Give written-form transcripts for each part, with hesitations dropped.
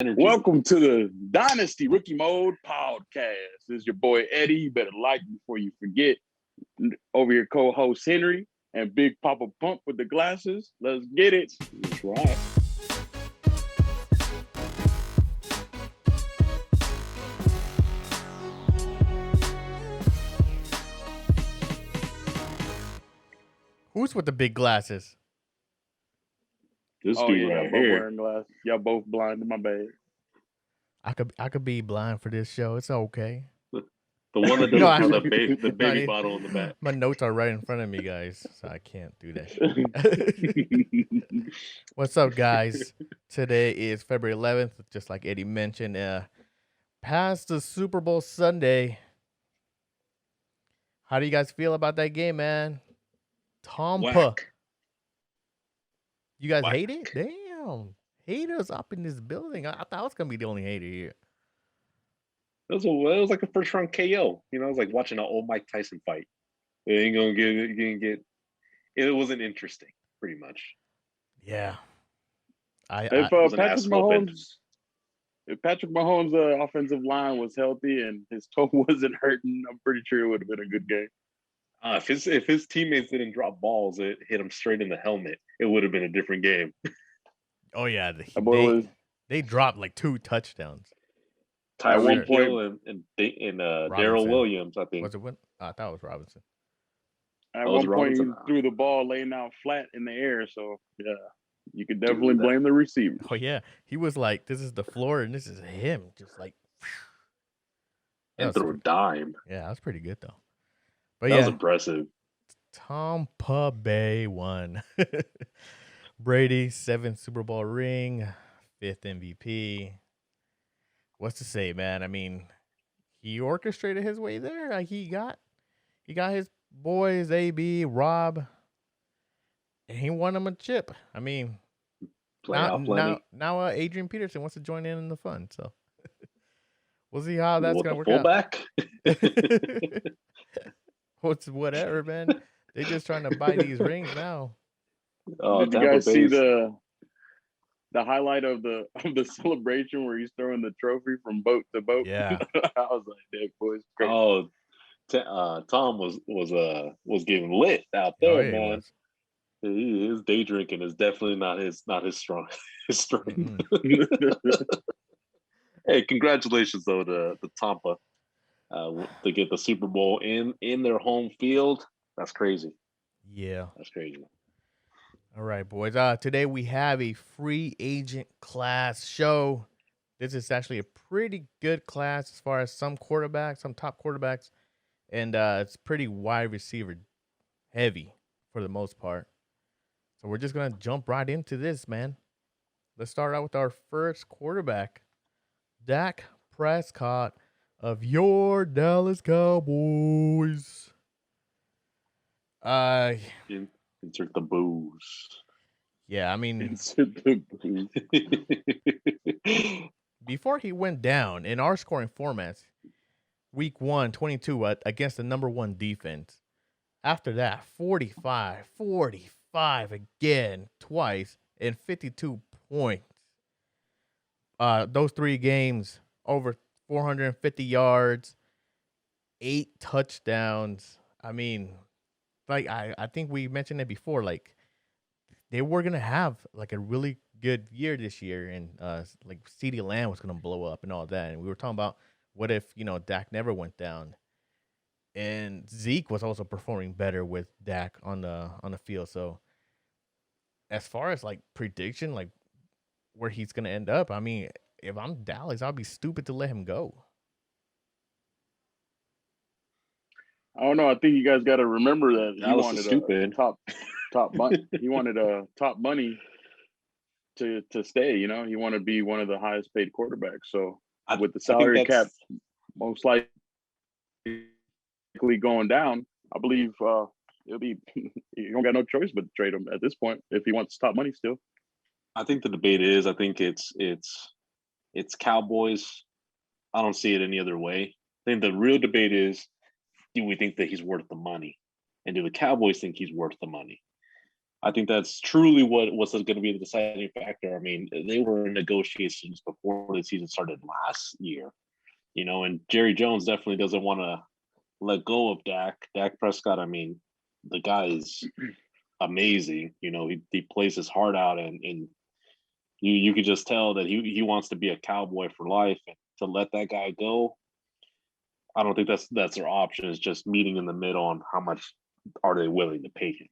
Energy. Welcome to the Dynasty Rookie Mode podcast. This is your boy Eddie. You better like before you forget. Over your co-host Henry and Big Papa Pump with the glasses. Let's get it. That's right. Who's with the big glasses? This dude right both here. wearing glasses. Y'all both blind in my bag. I could be blind for this show. It's okay. The one that doesn't have the baby bottle in the back. My notes are right in front of me, guys, so I can't do that. What's up, guys? Today is February 11th, just like Eddie mentioned. Past the Super Bowl Sunday. How do you guys feel about that game, man? Tampa. Whack. You guys Whack. hate it? Damn. Haters up in this building. I thought I was going to be the only hater here. It was like a first round KO. You know, it was like watching an old Mike Tyson fight. It ain't gonna get. It wasn't interesting, pretty much. Yeah. If Patrick Mahomes' offensive line was healthy and his toe wasn't hurting, I'm pretty sure it would have been a good game. If his teammates didn't drop balls, it hit him straight in the helmet. It would have been a different game. Oh yeah, they dropped like 2 touchdowns. Tyreek Hill and Darrell Williams, I think. Was it? I thought it was Robinson. At one point, he threw the ball laying out flat in the air. So yeah, you could definitely blame the receiver. Oh yeah, he was like, "This is the floor, and this is him," just like. And threw a dime. Yeah, that was pretty good though. But that was impressive. Tampa Bay won. Brady 7th Super Bowl ring, 5th MVP. What's to say, man? I mean, he orchestrated his way there. Like he got his boys, AB, Rob, and he won them a chip. I mean, now Adrian Peterson wants to join in the fun. So we'll see how that's going to work fullback? Whatever, man. They're just trying to buy these rings now. Did you guys see the highlight of the celebration where he's throwing the trophy from boat to boat? Yeah. I was like, that boy's crazy. Tom was getting lit out there, man. His day drinking is definitely not his strength. Hey, congratulations though to Tampa to get the Super Bowl in their home field. That's crazy. Yeah, that's crazy. All right, boys. Today we have a free agent class show. This is actually a pretty good class as far as some top quarterbacks, and it's pretty wide receiver heavy for the most part. So we're just gonna jump right into this, man. Let's start out with our first quarterback, Dak Prescott of your Dallas Cowboys. Insert the booze. Yeah, I mean, before he went down in our scoring formats, week 1, 22 against the number 1 defense. After that, 45 again, twice, and 52 points. Those 3 games, over 450 yards, 8 touchdowns. I mean, like I think we mentioned it before, like they were gonna have like a really good year this year, and like CeeDee Lamb was gonna blow up and all that. And we were talking about what if Dak never went down, and Zeke was also performing better with Dak on the field. So as far as like prediction, like where he's gonna end up, I mean, if I'm Dallas, I'd be stupid to let him go. I don't know. I think you guys got to remember that he wanted top money. He wanted top money to stay. He wanted to be one of the highest paid quarterbacks. So with the salary cap most likely going down, I believe it'll be you don't got no choice but to trade him at this point if he wants top money still. I think the debate is, I think it's Cowboys. I don't see it any other way. I think the real debate is, do we think that he's worth the money? And do the Cowboys think he's worth the money? I think that's truly what was going to be the deciding factor. I mean, they were in negotiations before the season started last year, and Jerry Jones definitely doesn't want to let go of Dak. Dak Prescott, I mean, the guy is amazing. He plays his heart out, and you could just tell that he wants to be a Cowboy for life. And to let that guy go, I don't think that's their option. It's just meeting in the middle on how much are they willing to pay him.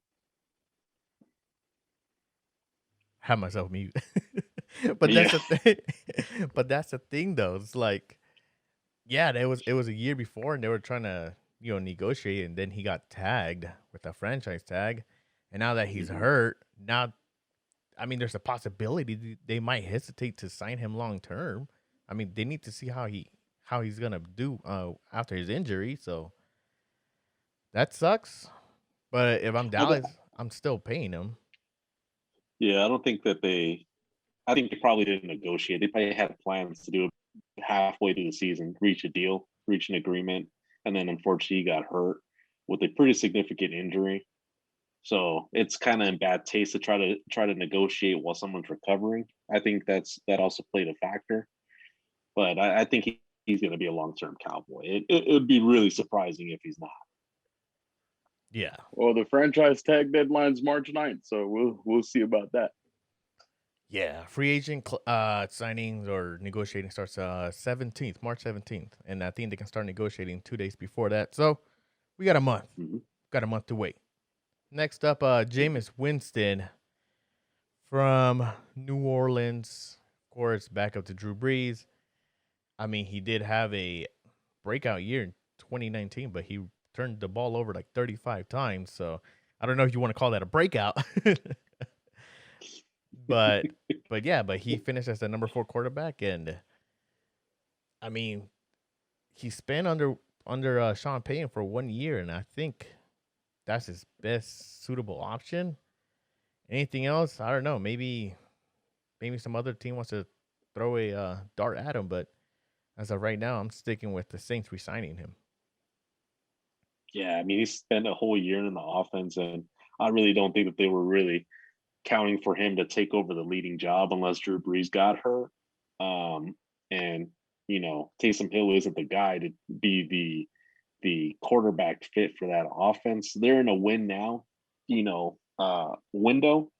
Have myself mute. But that's the thing. But that's the thing, though. It's like, yeah, it was a year before, and they were trying to negotiate, and then he got tagged with a franchise tag, and now that he's hurt, now, I mean, there's a possibility they might hesitate to sign him long term. I mean, they need to see how he's gonna do after his injury. So that sucks. But if I'm Dallas, I'm still paying him. Yeah, I don't think that I think they probably didn't negotiate. They probably had plans to do it halfway through the season, reach a deal, reach an agreement, and then unfortunately he got hurt with a pretty significant injury. So it's kind of in bad taste to try to negotiate while someone's recovering. I think that also played a factor. But I think he's going to be a long-term Cowboy. It would be really surprising if he's not. Yeah. Well, the franchise tag deadline's March 9th, so we'll see about that. Yeah, free agent signings or negotiating starts March 17th, and I think they can start negotiating 2 days before that. So we got a month. Mm-hmm. Got a month to wait. Next up, Jameis Winston from New Orleans. Of course, back up to Drew Brees. I mean, he did have a breakout year in 2019, but he turned the ball over like 35 times. So I don't know if you want to call that a breakout. But he finished as the number 4 quarterback, and I mean, he spent under Sean Payton for 1 year, and I think that's his best suitable option. Anything else? I don't know. Maybe some other team wants to throw a dart at him, but as of right now, I'm sticking with the Saints re-signing him. Yeah, I mean, he spent a whole year in the offense, and I really don't think that they were really counting for him to take over the leading job unless Drew Brees got hurt. And Taysom Hill isn't the guy to be the quarterback fit for that offense. They're in a win now, window,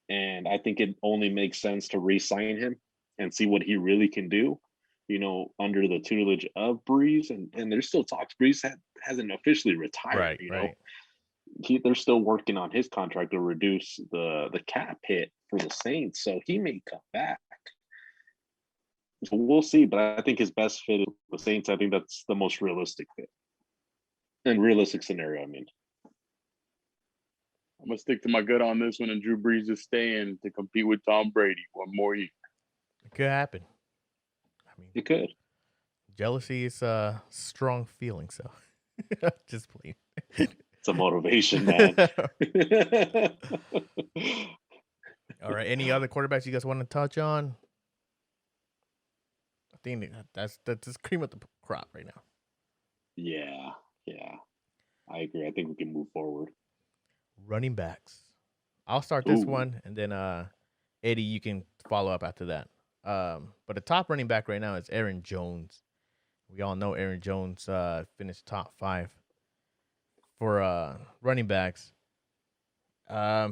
and I think it only makes sense to re-sign him and see what he really can do. Under the tutelage of Brees, and there's still talks. Brees hasn't officially retired. Right. They're still working on his contract to reduce the cap hit for the Saints, so he may come back. So we'll see, but I think his best fit is the Saints. I think that's the most realistic fit and realistic scenario. I mean, I'm gonna stick to my gut on this one, and Drew Brees is staying to compete with Tom Brady 1 more year. It could happen. I mean, it could. Jealousy is a strong feeling, so just playing. It's a motivation, man. All right. Any other quarterbacks you guys want to touch on? I think that's cream of the crop right now. Yeah. I agree. I think we can move forward. Running backs. I'll start this one, and then Eddie, you can follow up after that. But the top running back right now is Aaron Jones. We all know Aaron Jones finished top 5 for running backs.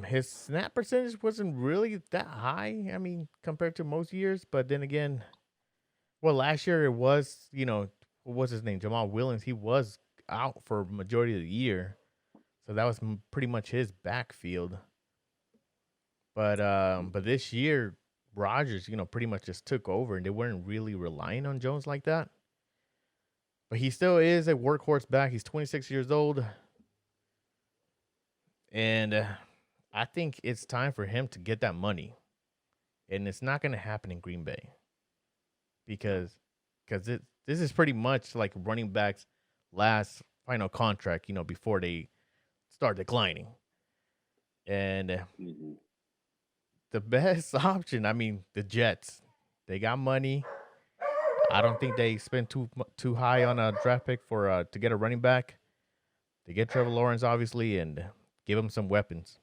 His snap percentage wasn't really that high, I mean, compared to most years. But then again, last year it was, what was his name? Jamal Williams. He was out for majority of the year. So that was pretty much his backfield. But this year, Rodgers, pretty much just took over, and they weren't really relying on Jones like that. But he still is a workhorse back. He's 26 years old. And I think it's time for him to get that money. And it's not going to happen in Green Bay. Because this is pretty much like running backs' last final contract, before they start declining. And the best option, I mean, the Jets. They got money. I don't think they spend too high on a draft pick for to get a running back. They get Trevor Lawrence, obviously, and give him some weapons.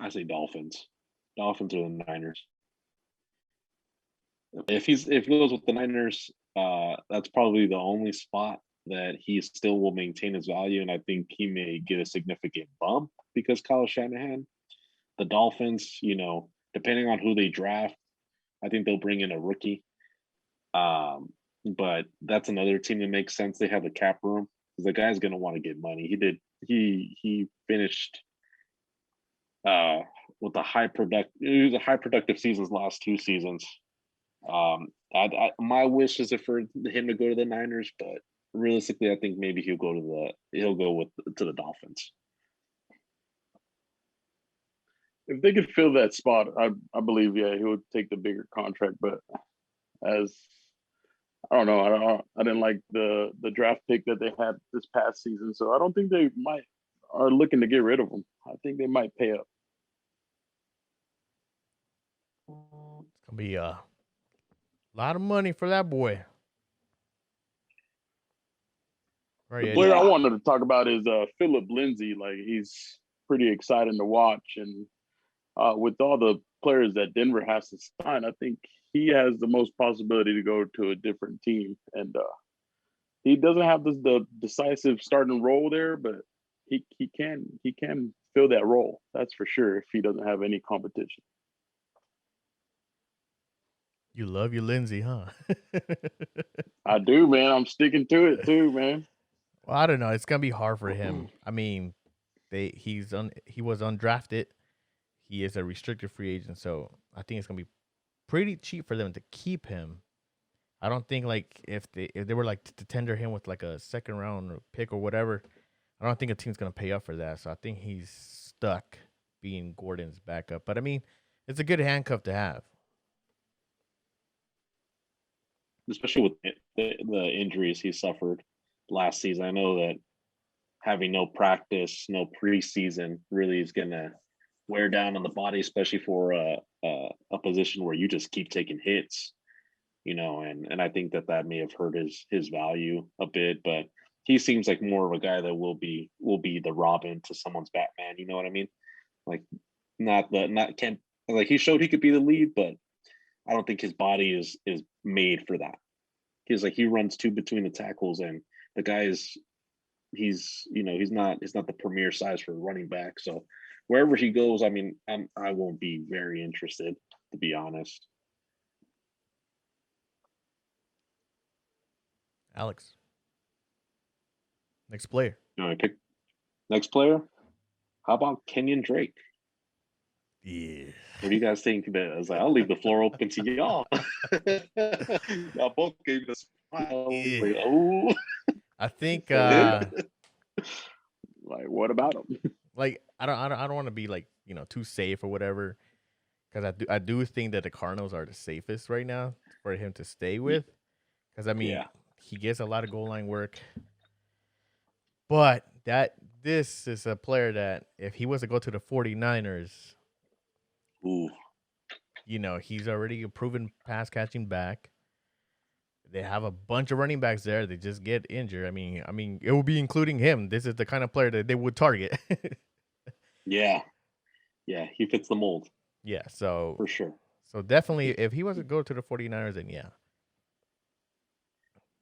I say Dolphins. Dolphins or the Niners. If he goes with the Niners, that's probably the only spot that he still will maintain his value, and I think he may get a significant bump because Kyle Shanahan. The Dolphins, depending on who they draft, I think they'll bring in a rookie. But that's another team that makes sense. They have the cap room because the guy's going to want to get money. He finished with a high productive seasons last 2 seasons. My wish is for him to go to the Niners, but realistically, I think maybe he'll go to the Dolphins. If they could fill that spot, I believe, he would take the bigger contract. But as I don't know, I didn't like the draft pick that they had this past season, so I don't think they are looking to get rid of him. I think they might pay up. It's gonna be a lot of money for that boy. Right, the player I wanted to talk about is Philip Lindsay. Like, he's pretty exciting to watch, and with all the players that Denver has to sign, I think he has the most possibility to go to a different team. And he doesn't have the decisive starting role there, but he can fill that role. That's for sure if he doesn't have any competition. You love your Lindsay, huh? I do, man. I'm sticking to it too, man. Well, I don't know. It's gonna be hard for him. I mean, he was undrafted. He is a restricted free agent, so I think it's gonna be pretty cheap for them to keep him. I don't think like if they were like to tender him with like a second round pick or whatever, I don't think a team's gonna pay up for that. So I think he's stuck being Gordon's backup. But I mean, it's a good handcuff to have, especially with the injuries he suffered last season. I know that having no practice, no preseason, really is gonna wear down on the body, especially for a position where you just keep taking hits, and I think that may have hurt his value a bit, but he seems like more of a guy that will be the Robin to someone's Batman. You know what I mean? Like he showed he could be the lead, but I don't think his body is made for that. He runs 2 between the tackles, and the guy he's not the premier size for a running back. So wherever he goes, I mean, I won't be very interested, to be honest. Alex. Next player. You want to pick next player? How about Kenyon Drake? Yeah. What do you guys think? I'll leave the floor open to y'all. Y'all both gave us a smile. Yeah. Like, oh. I think like, what about him? Like, I don't want to be like, too safe or whatever, because I do think that the Cardinals are the safest right now for him to stay with, because I mean, he gets a lot of goal line work, but this is a player that if he was to go to the 49ers, he's already a proven pass catching back. They have a bunch of running backs there. They just get injured. I mean, it will be including him. This is the kind of player that they would target. Yeah, he fits the mold. Yeah, so for sure. So definitely, if he was to go to the 49ers, then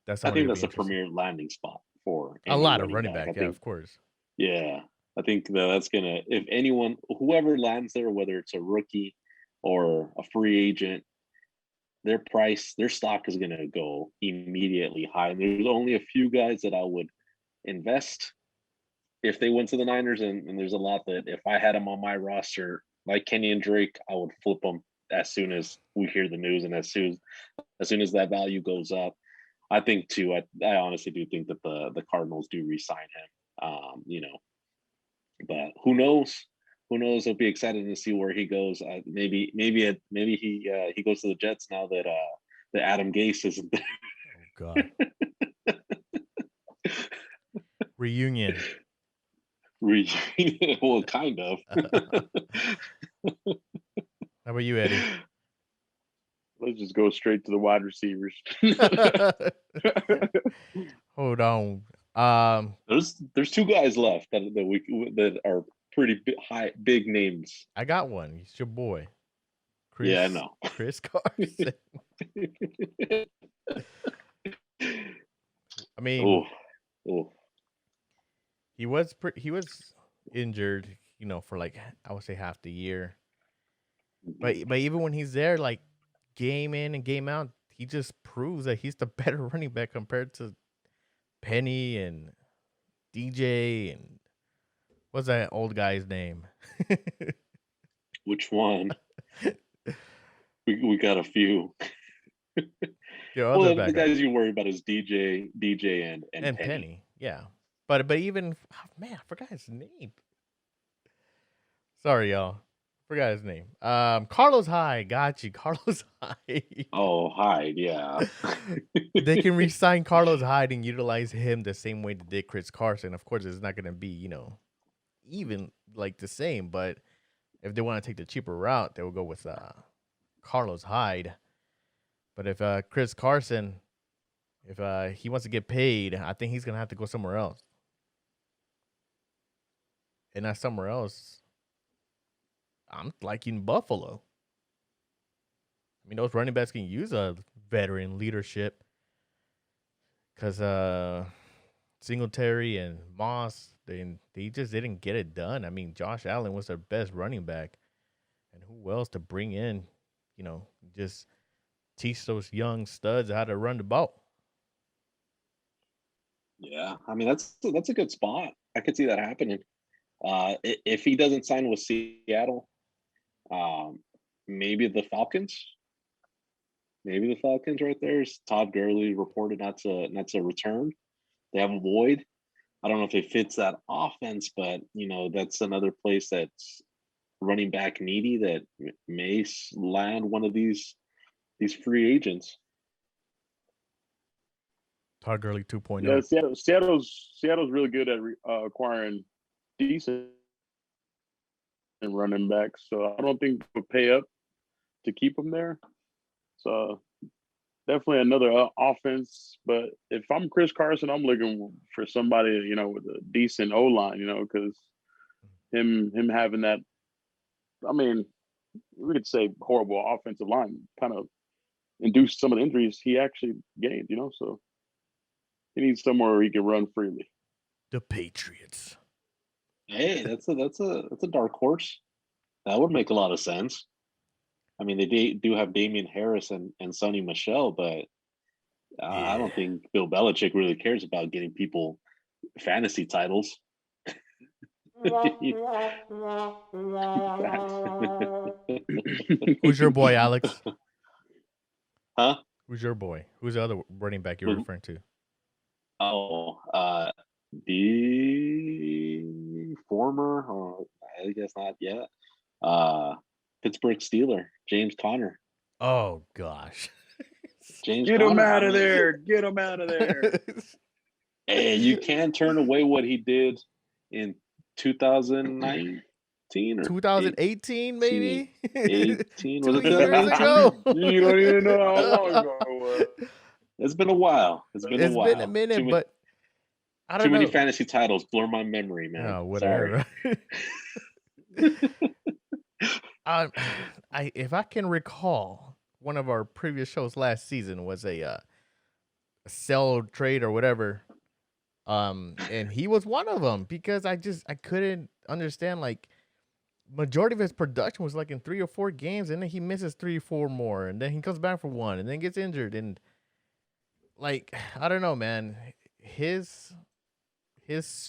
I think that's a premier landing spot for a lot of running back. Of course. Yeah, I think that's gonna. If anyone, whoever lands there, whether it's a rookie or a free agent, their stock is going to go immediately high. And there's only a few guys that I would invest if they went to the Niners. And there's a lot that if I had them on my roster, like Kenyon Drake, I would flip them as soon as we hear the news. And as soon as that value goes up, I think too, I honestly do think that the Cardinals do re-sign him, but who knows? Who knows? I'll be excited to see where he goes. Maybe he goes to the Jets now that the Adam Gase isn't there. Oh God. Reunion. Well, kind of. How about you, Eddie? Let's just go straight to the wide receivers. Hold on. There's 2 guys left that are pretty big names. I got one. It's your boy, Chris. Yeah, I know. Chris Carson. I mean, he was injured, for like I would say half the year. But even when he's there, like game in and game out, he just proves that he's the better running back compared to Penny and DJ and what's that old guy's name? Which one? we got a few. The guys you worry about is DJ, and Penny. Yeah, but even man, I forgot his name. Sorry, y'all. Forgot his name. Carlos Hyde. Got you. Carlos Hyde. Oh, Hyde. Yeah. They can re-sign Carlos Hyde and utilize him the same way they did Chris Carson. Of course, it's not going to be, even like the same. But if they want to take the cheaper route, they will go with Carlos Hyde. But if Chris Carson, if he wants to get paid, I think he's going to have to go somewhere else. And not somewhere else. I'm liking Buffalo. I mean, those running backs can use a veteran leadership because Singletary and Moss, they just didn't get it done. I mean, Josh Allen was their best running back. And who else to bring in, just teach those young studs how to run the ball. Yeah, I mean, that's a good spot. I could see that happening. If he doesn't sign with Seattle, maybe the Falcons. Maybe the Falcons right there. Todd Gurley reported not to return. They have Boyd. I don't know if it fits that offense, but that's another place that's running back needy that may land one of these free agents. Todd Gurley 2.0. Yeah, Seattle's really good at acquiring decent running backs, so I don't think they'll pay up to keep them there. So definitely another offense. But if I'm Chris Carson, I'm looking for somebody with a decent O line, because him having that, I mean, we could say horrible offensive line kind of induced some of the injuries he actually gained, so he needs somewhere where he can run freely. The Patriots. Hey, that's a dark horse. That would make a lot of sense. I mean, they do have Damian Harris and Sonny Michel, but I don't think Bill Belichick really cares about getting people fantasy titles. Who's your boy, Alex? Huh? Who's your boy? Who's the other running back you're referring to? Oh, the former, or I guess not yet, Pittsburgh Steeler, James Conner. Oh, gosh. Get him out of there. Get him out of there. Hey, you can't turn away what he did in 2019 or 2018, maybe? 18. Was it 2 years ago? You don't even know how long ago it was. It's been a while. It's been a minute, but I don't know. Too many fantasy titles blur my memory, man. Oh, whatever. If I can recall, one of our previous shows last season was a sell trade or whatever. And he was one of them because I couldn't understand, like, majority of his production was like in 3 or 4 games, and then he misses 3 or 4 more, and then he comes back for 1 and then gets injured, and like, I don't know, man. His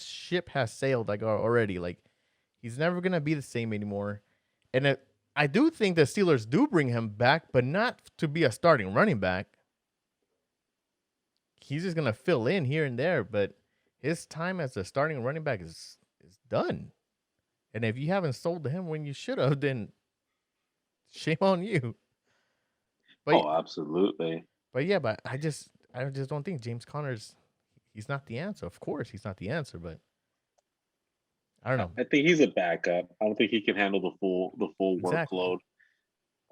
ship has sailed like already. Like, he's never gonna be the same anymore. And I do think the Steelers do bring him back, but not to be a starting running back. He's just gonna fill in here and there, but his time as a starting running back is done. And if you haven't sold to him when you should have, then shame on you. But, absolutely. But yeah, but I just don't think James Conner's. He's not the answer. Of course, he's not the answer, but I don't know. I think he's a backup. I don't think he can handle the full Exactly. workload.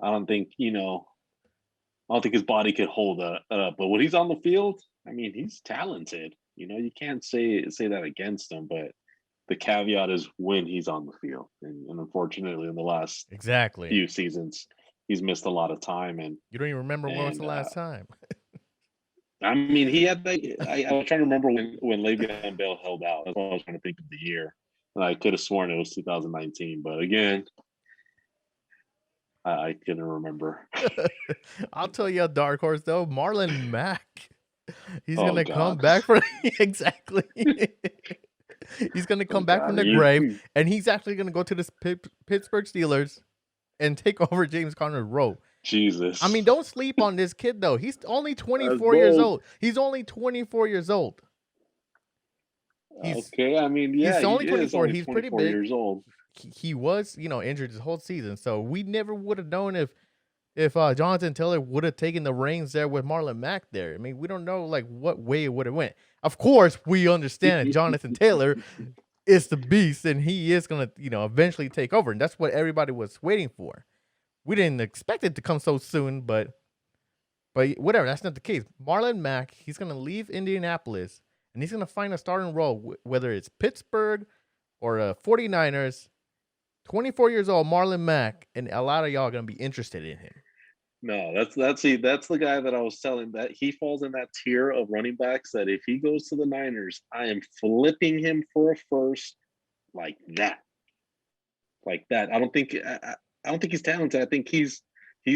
I don't think I don't think his body could hold that up. But when he's on the field, I mean, he's talented. You can't say that against him. But The caveat is when he's on the field, and unfortunately, in the last exactly few seasons, he's missed a lot of time. And you don't even remember when was the last time. I mean, he had. I was trying to remember when Le'Veon Bell held out. That's what I was trying to think of the year. And I could have sworn it was 2019, but again, I couldn't remember. I'll tell you a dark horse though, Marlon Mack. He's gonna come back from exactly. He's gonna come back from the grave, and he's actually gonna go to the Pittsburgh Steelers and take over James Conner's role. Jesus. I mean, don't sleep on this kid though. He's only 24 years old. He's only 24 years old. Okay, I mean, yeah, he's only 24. Only he's pretty big. Years old. He was, injured this whole season, so we never would have known if Jonathan Taylor would have taken the reins there with Marlon Mack there. I mean, we don't know like what way it would have went. Of course, we understand that Jonathan Taylor is the beast, and he is gonna, eventually take over, and that's what everybody was waiting for. We didn't expect it to come so soon, but whatever. That's not the case. Marlon Mack, he's gonna leave Indianapolis, and he's gonna find a starting role, whether it's Pittsburgh or 49ers. 24 years old, Marlon Mack, and a lot of y'all are gonna be interested in him. No, that's the guy that I was telling that he falls in that tier of running backs that if he goes to the Niners, I am flipping him for a first like that. I don't think he's talented. I think he's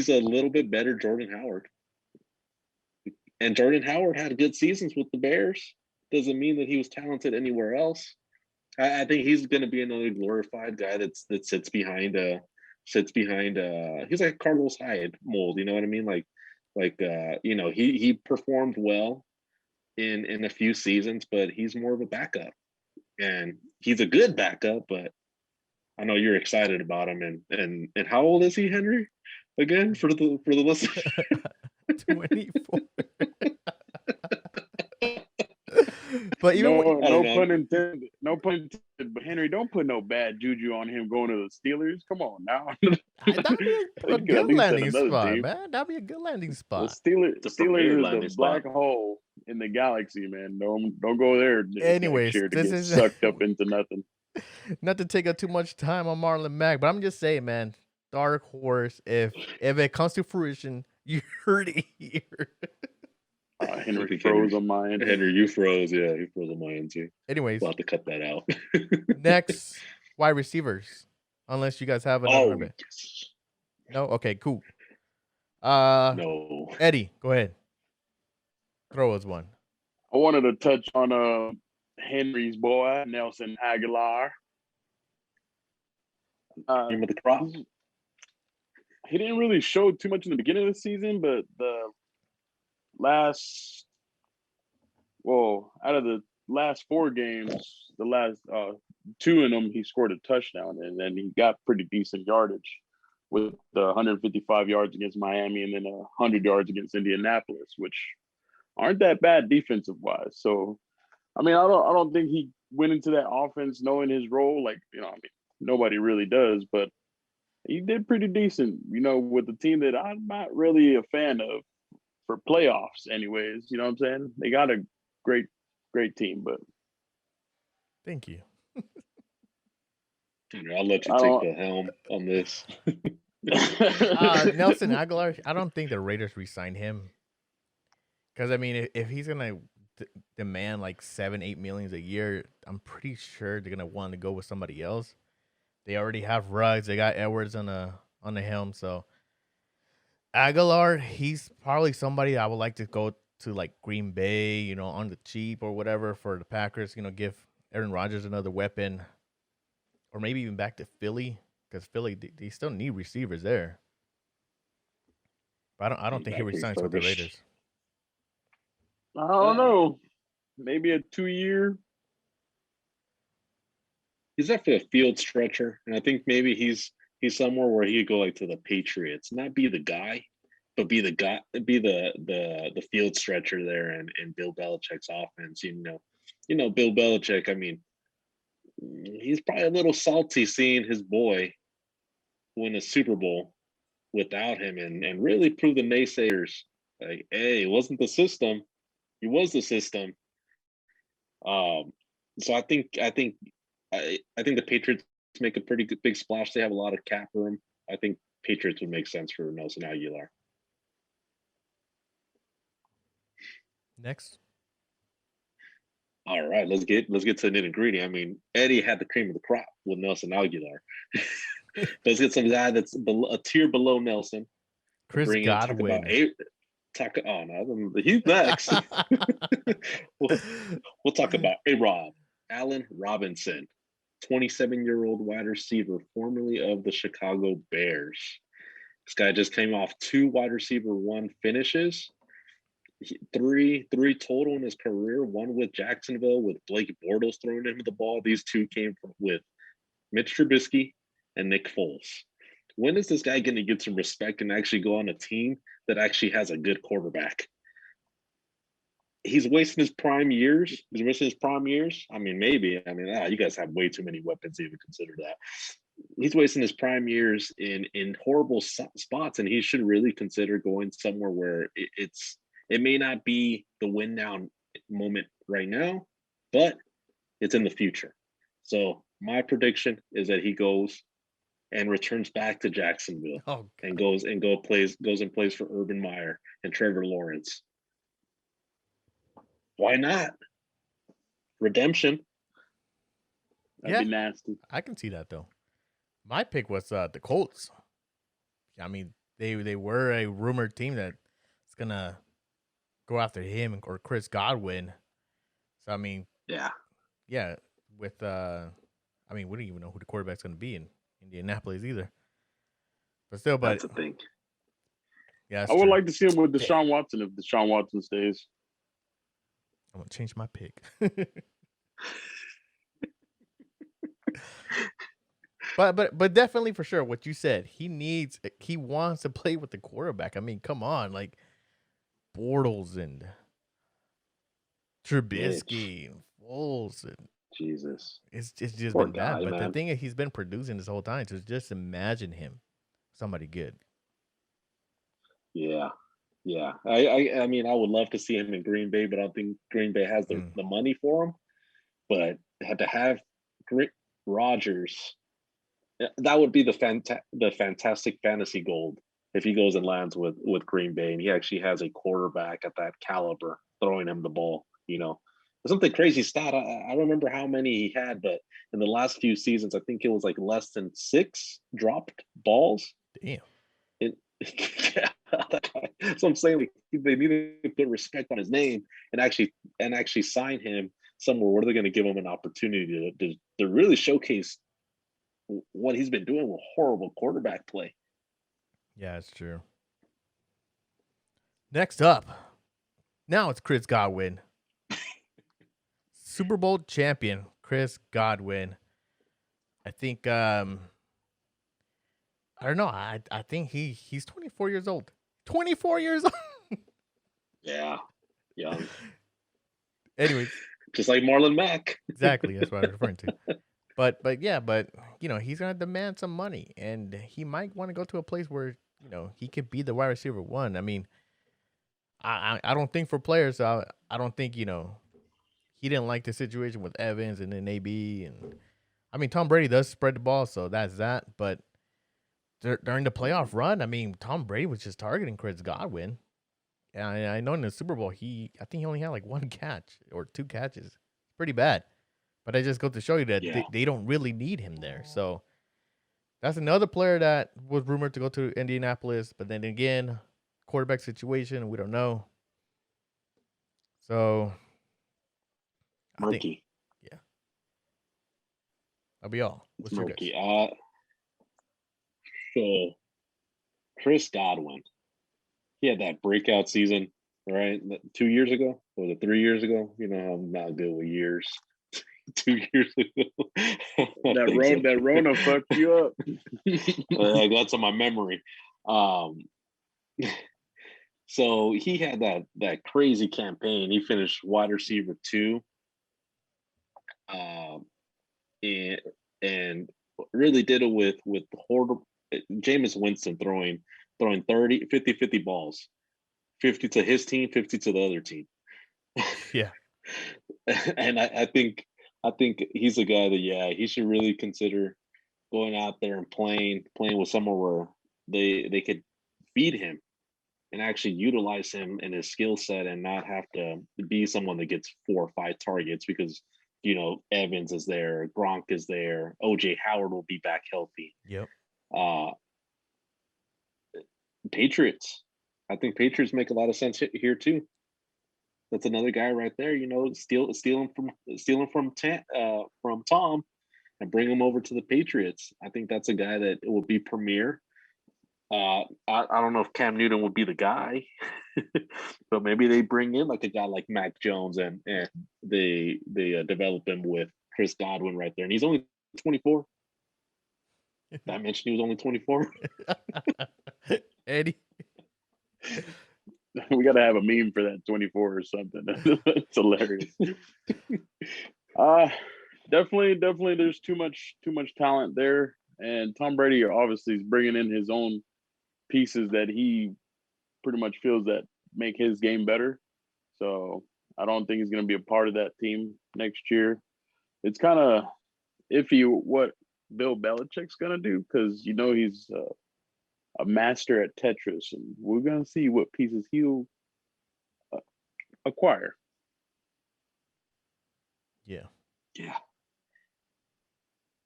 a little bit better Jordan Howard. And Jordan Howard had good seasons with the Bears. Doesn't mean that he was talented anywhere else. I think he's going to be another glorified guy that sits behind. He's like Carlos Hyde mold. You know what I mean? He performed well in a few seasons, but he's more of a backup, and he's a good backup. But I know you're excited about him. And how old is he, Henry? Again, for the listener. 24. But even no pun intended. But Henry, don't put no bad juju on him going to the Steelers. Come on now. That'd be a good landing spot, man. That'd be a good landing spot. The Steelers is the black hole in the galaxy, man. Don't go there. Anyways, this is sucked up into nothing. Not to take up too much time on Marlon Mack, but I'm just saying, man, dark horse. If it comes to fruition, you heard it here. Henry froze on my end. Henry, you froze. Yeah, you froze on my end too. Anyways, we'll have to cut that out. Next, wide receivers. Unless you guys have another bit. Yes. No? Okay, cool. No. Eddie, go ahead. Throw us one. I wanted to touch on Henry's boy, Nelson Aguilar. With the crop. He didn't really show too much in the beginning of the season, but out of the last 4 games, the last 2 in them, he scored a touchdown, and then he got pretty decent yardage with 155 yards against Miami and then 100 yards against Indianapolis, which aren't that bad defensive wise. So, I mean, I don't think he went into that offense knowing his role. Nobody really does, but he did pretty decent, with a team that I'm not really a fan of for playoffs anyways. You know what I'm saying? They got a great team, but. Thank you. I'll let you take the helm on this. Nelson Aguilar, I don't think the Raiders re-signed him. Because, I mean, if he's going to demand like $7-8 million a year, I'm pretty sure they're going to want to go with somebody else. They already have Ruggs. They got Edwards on the helm. So, Aguilar, he's probably somebody I would like to go to like Green Bay, on the cheap or whatever for the Packers, give Aaron Rodgers another weapon. Or maybe even back to Philly, because Philly, they still need receivers there. But I don't think he resigns with the Raiders. I don't know. Maybe a 2-year. He's definitely a field stretcher, and I think maybe he's somewhere where he could go like to the Patriots, not be the guy, but be the field stretcher there in Bill Belichick's offense. Bill Belichick. I mean, he's probably a little salty seeing his boy win a Super Bowl without him, and really prove the naysayers like, hey, it wasn't the system, he was the system. So I think I think the Patriots make a pretty good big splash. They have a lot of cap room. I think Patriots would make sense for Nelson Aguilar. Next. All right, let's get to the nitty-gritty. I mean, Eddie had the cream of the crop with Nelson Aguilar. Let's get some guy that's a tier below Nelson. Chris Godwin. He's next. We'll talk about A-Rob, Allen Robinson, 27-year-old wide receiver, formerly of the Chicago Bears. This guy just came off 2 wide receiver 1 finishes. Three total in his career, 1 with Jacksonville with Blake Bortles throwing him the ball. These 2 came with Mitch Trubisky and Nick Foles. When is this guy going to get some respect and actually go on a team that actually has a good quarterback? He's wasting his prime years. I mean, maybe. I mean, you guys have way too many weapons to even consider that. He's wasting his prime years in horrible spots, and he should really consider going somewhere where it may not be the win now moment right now, but it's in the future. So my prediction is that he goes and returns back to Jacksonville and goes and plays for Urban Meyer and Trevor Lawrence. Why not? Redemption. That'd be nasty. I can see that though. My pick was the Colts. I mean, they were a rumored team that's gonna go after him or Chris Godwin. So I mean, yeah. With I mean, we don't even know who the quarterback's gonna be in Indianapolis either. But still, that's the thing. Yeah, I would like to see him with Deshaun Watson if Deshaun Watson stays. I'm gonna change my pick. But definitely for sure, what you said, he wants to play with the quarterback. I mean, come on, like Bortles and Trubisky and Foles and Jesus, it's just been bad. But the thing is, he's been producing this whole time. So just imagine him, somebody good. Yeah. I mean, I would love to see him in Green Bay, but I don't think Green Bay has the money for him. But had to have Rodgers. That would be the fantastic fantasy gold if he goes and lands with Green Bay and he actually has a quarterback at that caliber throwing him the ball. You know, something crazy stat. I don't remember how many he had, but in the last few seasons, I think it was like less than 6 dropped balls. Damn. So I'm saying they need to put respect on his name and actually sign him somewhere where they're going to give him an opportunity to really showcase what he's been doing with horrible quarterback play. Yeah, it's true. Next up, now it's Chris Godwin. Super Bowl champion, Chris Godwin. I think I don't know. I think he's 24 years old. 24 years old. Yeah. Young. Anyways. Just like Marlon Mack. Exactly. That's what I was referring to. But you know, he's gonna demand some money, and he might want to go to a place where, you know, he could be the wide receiver 1. I mean, I don't think for players, I don't think, you know, he didn't like the situation with Evans and then AB, and I mean, Tom Brady does spread the ball, so that's that. But during the playoff run, I mean, Tom Brady was just targeting Chris Godwin. And I know in the Super Bowl, I think he only had like 1 catch or 2 catches. Pretty bad. But I just go to show you that they don't really need him there. So that's another player that was rumored to go to Indianapolis. But then again, quarterback situation, we don't know. So murky. Yeah. That'll be all. What's murky. So Chris Godwin, he had that breakout season, right? 2 years ago, or was it 3 years ago? You know, I'm not good with years. 2 years ago. that Rona fucked you up. That's on my memory. So he had that crazy campaign. He finished wide receiver 2. And really did it with horrible Jameis Winston throwing 50 balls. 50 to his team, 50 to the other team. Yeah. And I think I think he's a guy that he should really consider going out there and playing with someone where they could feed him and actually utilize him and his skill set and not have to be someone that gets 4 or 5 targets because Evans is there, Gronk is there, OJ Howard will be back healthy. Yep. Patriots. I think Patriots make a lot of sense here too. That's another guy right there. Stealing from Tom and bring him over to the Patriots. I think that's a guy that will be premier. I don't know if Cam Newton would be the guy, but maybe they bring in like a guy like Mac Jones and they develop him with Chris Godwin right there. And he's only 24. Did I mention he was only 24? Eddie. We got to have a meme for that 24 or something. It's hilarious. Definitely there's too much talent there. And Tom Brady obviously is bringing in his own pieces that he pretty much feels that make his game better. So I don't think he's going to be a part of that team next year. It's kind of iffy what Bill Belichick's going to do because he's a master at Tetris, and we're going to see what pieces he'll acquire. Yeah.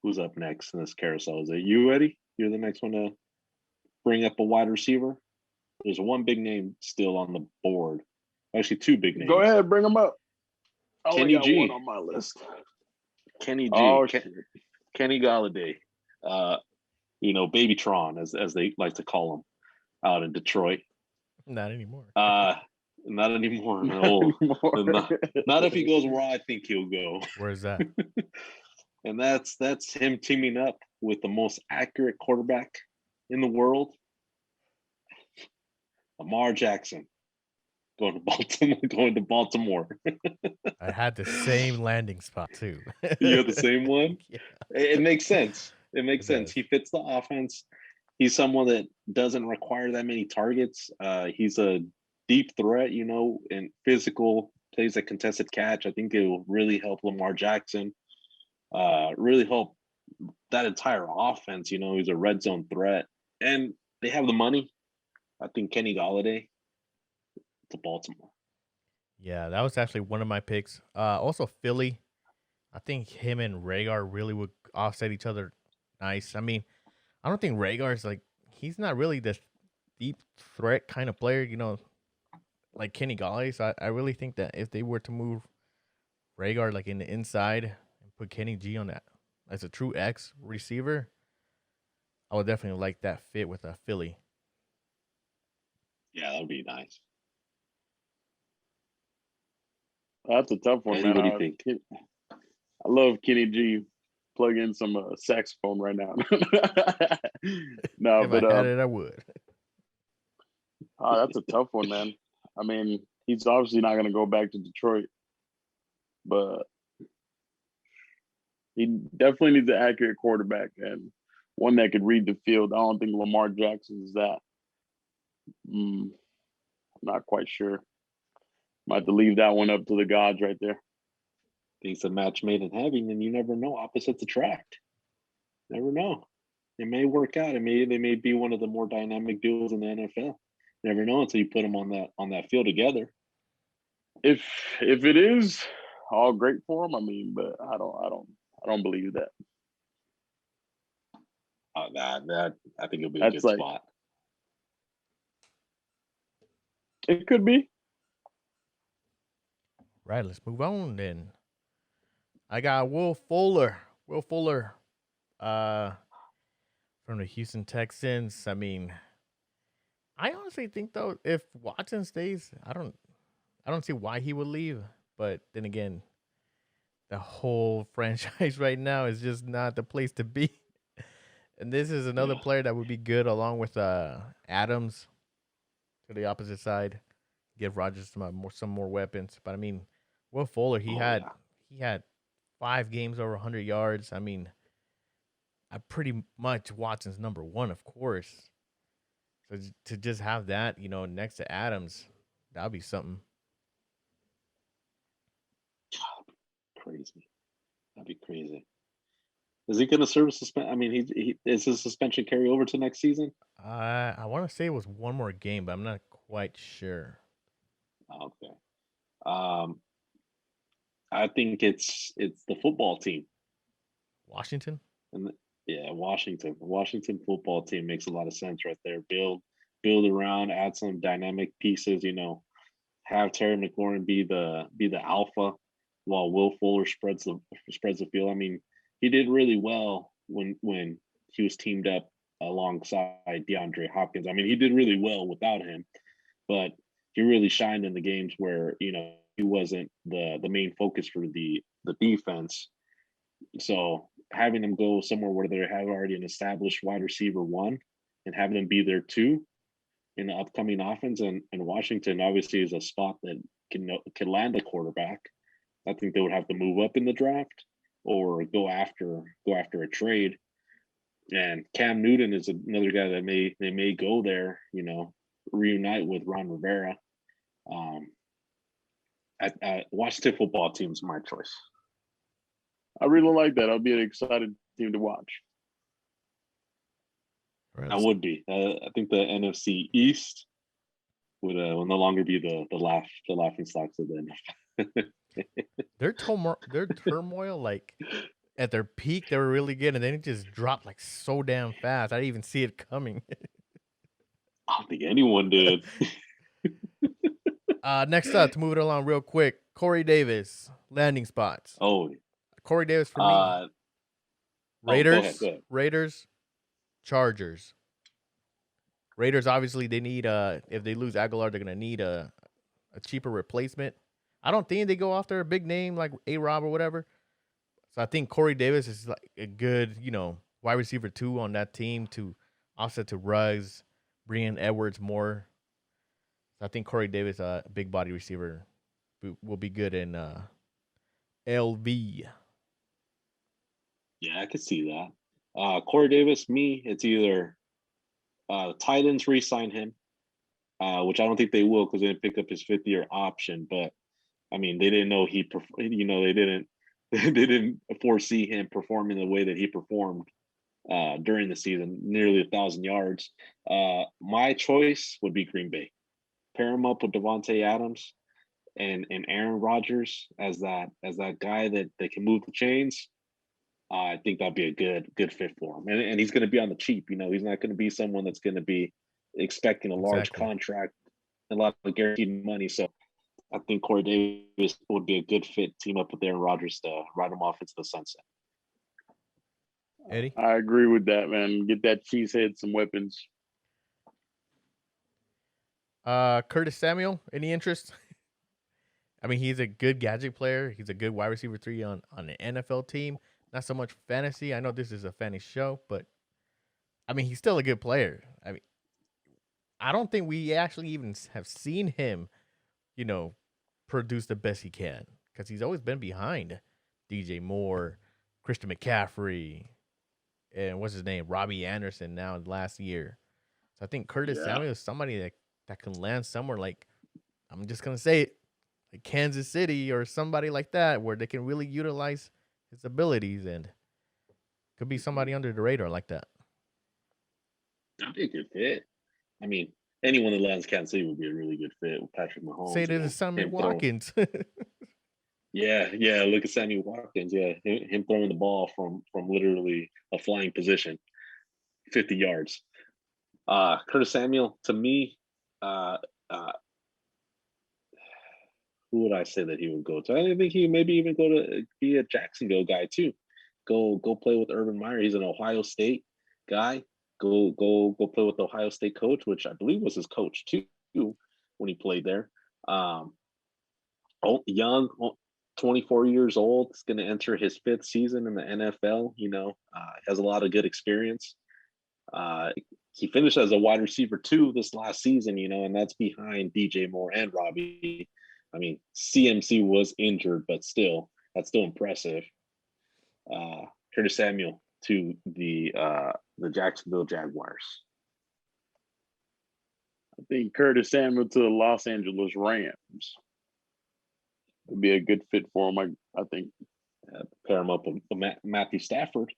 Who's up next in this carousel? Is it you, Eddie? You're the next one to bring up a wide receiver. There's one big name still on the board. Actually, 2 big names. Go ahead, bring them up. Kenny G. One on my list. Kenny G. Kenny Galladay. Babytron, as they like to call him out in Detroit. Not anymore. Not anymore. No. Not if he goes where I think he'll go. Where's that? And that's him teaming up with the most accurate quarterback in the world, Lamar Jackson, going to Baltimore. I had the same landing spot too. You had the same one? Yeah. It makes sense. It makes sense. Does. He fits the offense. He's someone that doesn't require that many targets. He's a deep threat, and physical, plays a contested catch. I think it will really help Lamar Jackson, really help that entire offense. He's a red zone threat. And they have the money. I think Kenny Galladay to Baltimore. Yeah, that was actually one of my picks. Also, Philly. I think him and Rhaegar really would offset each other nice. I mean, I don't think Rhaegar's he's not really the deep threat kind of player, like Kenny Galladay. So I really think that if they were to move Rhaegar in the inside and put Kenny G on that as a true X receiver, I would definitely like that fit with a Philly. Yeah, that would be nice. That's a tough one, man. What do you think? I love Kenny G. Plug in some saxophone right now. No, if I had it, I would. That's a tough one, man. I mean, he's obviously not going to go back to Detroit, but he definitely needs an accurate quarterback and one that could read the field. I don't think Lamar Jackson is that. I'm not quite sure. Might have to leave that one up to the gods right there. It's a match made in heaven, and you never know. Opposites attract. Never know. It may work out. They may be one of the more dynamic duos in the NFL. Never know until you put them on that field together. If it is, all great for them. I mean, but I don't believe that. That I think it'll be a good spot. It could be. Right, let's move on then. I got Will Fuller. From the Houston Texans. I mean, I honestly think though, if Watson stays, I don't see why he would leave. But then again, the whole franchise right now is just not the place to be. And this is another player that would be good along with Adams to the opposite side. Give Rodgers some more weapons. But I mean, Will Fuller, he had 5 games over 100 yards. I mean, I pretty much Watson's number 1, of course. So to just have that, next to Adams, that'd be something. Crazy. That'd be crazy. Is he going to serve a suspension? I mean, is his suspension carry over to next season? I want to say it was one more game, but I'm not quite sure. Okay. I think it's the football team. Washington? Washington. The Washington football team makes a lot of sense right there. Build around, add some dynamic pieces, have Terry McLaurin be the alpha while Will Fuller spreads the field. I mean, he did really well when he was teamed up alongside DeAndre Hopkins. I mean, he did really well without him, but he really shined in the games where, he wasn't the main focus for the defense. So having them go somewhere where they have already an established wide receiver one and having them be there two in the upcoming offense, and Washington obviously is a spot that can land a quarterback. I think they would have to move up in the draft or go after a trade. And Cam Newton is another guy that may go there, reunite with Ron Rivera. Washington football team is my choice. I really like that. I'll be an excited team to watch. I would be. I think the NFC East would no longer be the laughing stocks of the NFL. Their turmoil, like at their peak, they were really good, and then it just dropped like so damn fast. I didn't even see it coming. I don't think anyone did. Next up, to move it along real quick, Corey Davis, landing spots. Oh, Corey Davis for me. Raiders, go ahead. Raiders, Chargers. Raiders, obviously, they need if they lose Aguilar, they're gonna need a cheaper replacement. I don't think they go after a big name like A-Rob or whatever. So I think Corey Davis is like a good, wide receiver 2 on that team to offset to Ruggs, bring in Edwards more. So I think Corey Davis, a big body receiver, will be good in LV. Yeah, I could see that. Corey Davis, it's either Titans re-sign him, which I don't think they will because they didn't pick up his 5th-year option. But I mean, they didn't know they didn't foresee him performing the way that he performed during the season, nearly 1,000 yards. My choice would be Green Bay. Pair him up with Devontae Adams and Aaron Rodgers as that guy that can move the chains. I think that'd be a good fit for him, and he's going to be on the cheap. He's not going to be someone that's going to be expecting a large contract, a lot of guaranteed money. So I think Corey Davis would be a good fit. Team up with Aaron Rodgers to ride him off into the sunset. Eddie, I agree with that, man. Get that cheesehead some weapons. Curtis Samuel, any interest? I mean, he's a good gadget player. He's a good wide receiver 3 on an NFL team. Not so much fantasy. I know this is a fantasy show, but I mean, he's still a good player. I mean, I don't think we actually even have seen him, produce the best he can because he's always been behind DJ Moore, Christian McCaffrey, and what's his name, Robbie Anderson now last year. So I think Curtis Samuel is somebody that can land somewhere like, I'm just going to say it, like Kansas City or somebody like that where they can really utilize his abilities and could be somebody under the radar like that. That'd be a good fit. I mean, anyone that lands Kansas City would be a really good fit with Patrick Mahomes. Say that to Sammy Watkins. Yeah. Look at Sammy Watkins. Yeah, him throwing the ball from literally a flying position, 50 yards. Curtis Samuel, to me, who would I say that he would go to? I think he maybe even go to be a Jacksonville guy too. Go play with Urban Meyer. He's an Ohio State guy. Go play with the Ohio State coach, which I believe was his coach too when he played there. Young, 24 years old. Is going to enter his 5th season in the NFL. Has a lot of good experience. He finished as a wide receiver 2 this last season, and that's behind DJ Moore and Robbie. I mean, CMC was injured, but that's still impressive. Curtis Samuel to the Jacksonville Jaguars. I think Curtis Samuel to the Los Angeles Rams would be a good fit for him. I think Pair him up with Matthew Stafford.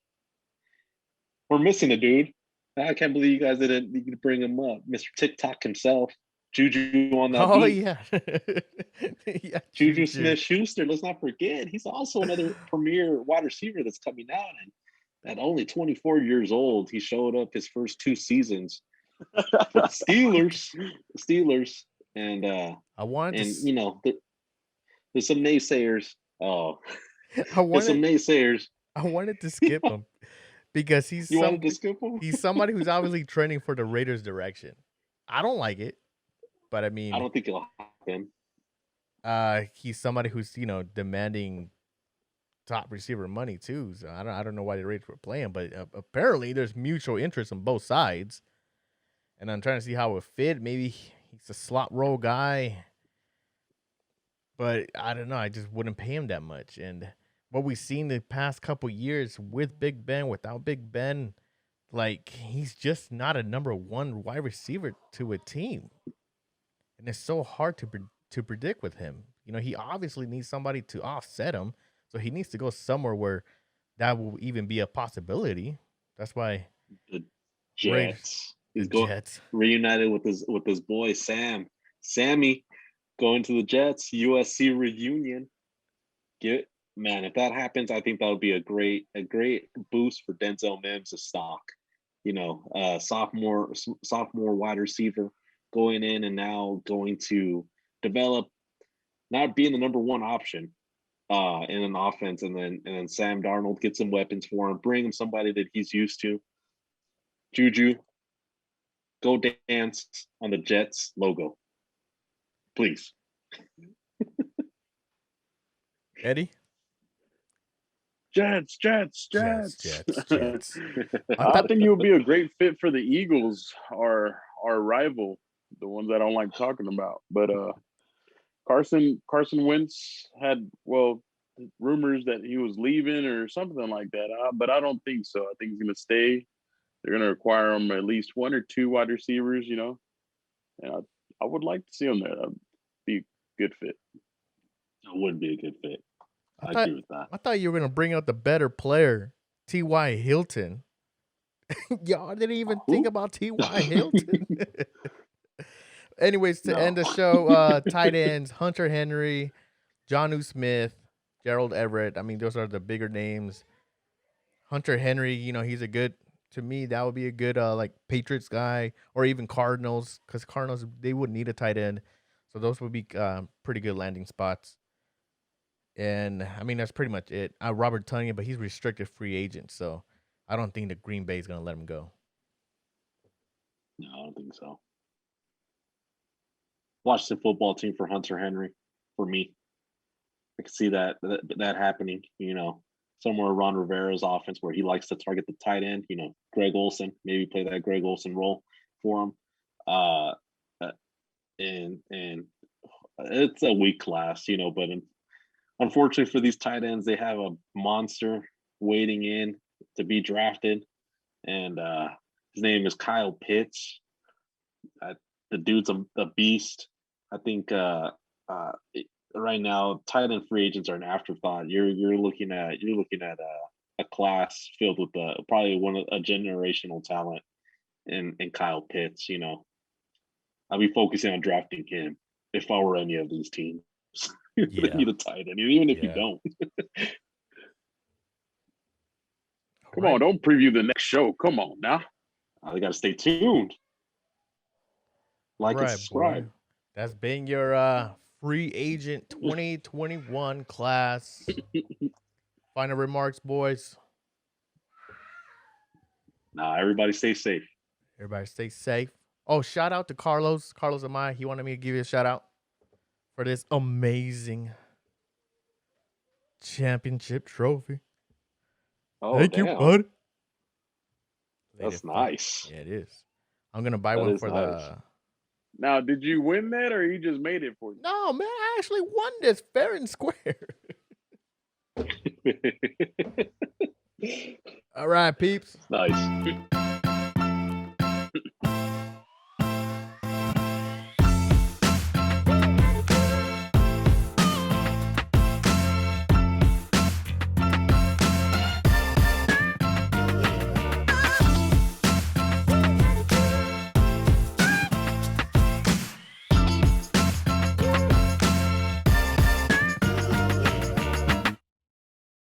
We're missing a dude. I can't believe you guys didn't bring him up. Mr. TikTok himself. Juju on that beat. Yeah. Yeah, Juju Smith-Schuster. Let's not forget. He's also another premier wide receiver that's coming out. And at only 24 years old, he showed up his first 2 seasons for the Steelers. And you know, there's some naysayers. There's some naysayers. I wanted to skip him because he's somebody who's obviously trending for the Raiders' direction. I don't like it, but I mean, I don't think it'll happen. He's somebody who's, you know, demanding top receiver money too. So I don't know why the Raiders were playing, but apparently there's mutual interest on both sides. And I'm trying to see how it would fit. Maybe he's a slot role guy, but I don't know. I just wouldn't pay him that much. And what we've seen the past couple years with Big Ben, without Big Ben, like, he's just not a number 1 wide receiver to a team. And it's so hard to predict with him. You know, he obviously needs somebody to offset him. So he needs to go somewhere where that will even be a possibility. That's why the Jets. He's reunited with his boy Sammy, going to the Jets. USC reunion. Man, if that happens, I think that would be a great boost for Denzel Mims' stock. You know, sophomore wide receiver going in and now going to develop, not being the number 1 option in an offense, and then Sam Darnold gets some weapons for him, bring him somebody that he's used to. Juju, go dance on the Jets logo, please. Eddie? Jets. I think you would be a great fit for the Eagles, our rival, the ones I don't like talking about. But Carson Wentz had, rumors that he was leaving or something like that. But I don't think so. I think he's going to stay. They're going to require him at least 1 or 2 wide receivers, you know. And I would like to see him there. That'd be a good fit. It would be a good fit. I agree with that. I thought you were going to bring out the better player, T.Y. Hilton. Y'all didn't even think about T.Y. Hilton. Anyways, to end the show, tight ends, Hunter Henry, Jonnu Smith, Gerald Everett. I mean, those are the bigger names. Hunter Henry, you know, he's a good, to me, that would be a good like Patriots guy, or even Cardinals, because Cardinals, they would need a tight end. So those would be pretty good landing spots. And, I mean, that's pretty much it. Robert Tonyan, but he's restricted free agent, so I don't think the Green Bay is going to let him go. No, I don't think so. Washington football team for Hunter Henry, for me. I can see that happening, you know, somewhere Ron Rivera's offense where he likes to target the tight end, you know, Greg Olsen, maybe play that Greg Olsen role for him. And it's a weak class, you know, but unfortunately for these tight ends, they have a monster waiting in to be drafted. And his name is Kyle Pitts. The dude's a beast. I think right now, tight end free agents are an afterthought. You're looking at a class filled with probably a generational talent in Kyle Pitts. You know, I'll be focusing on drafting him if I were any of these teams. You need a tight end, even if you don't. Come on, don't preview the next show. Come on now. They got to stay tuned. And subscribe. Boy. That's been your free agent 2021 class. Final remarks, boys. Everybody stay safe. Everybody stay safe. Oh, shout out to Carlos. Carlos Amaya. He wanted me to give you a shout out for this amazing championship trophy. Oh, thank you, bud. That's nice. Yeah, it is. I'm gonna buy one for nice. Now, did you win that, or you just made it for you? No, man, I actually won this fair and square. All right, peeps. Nice.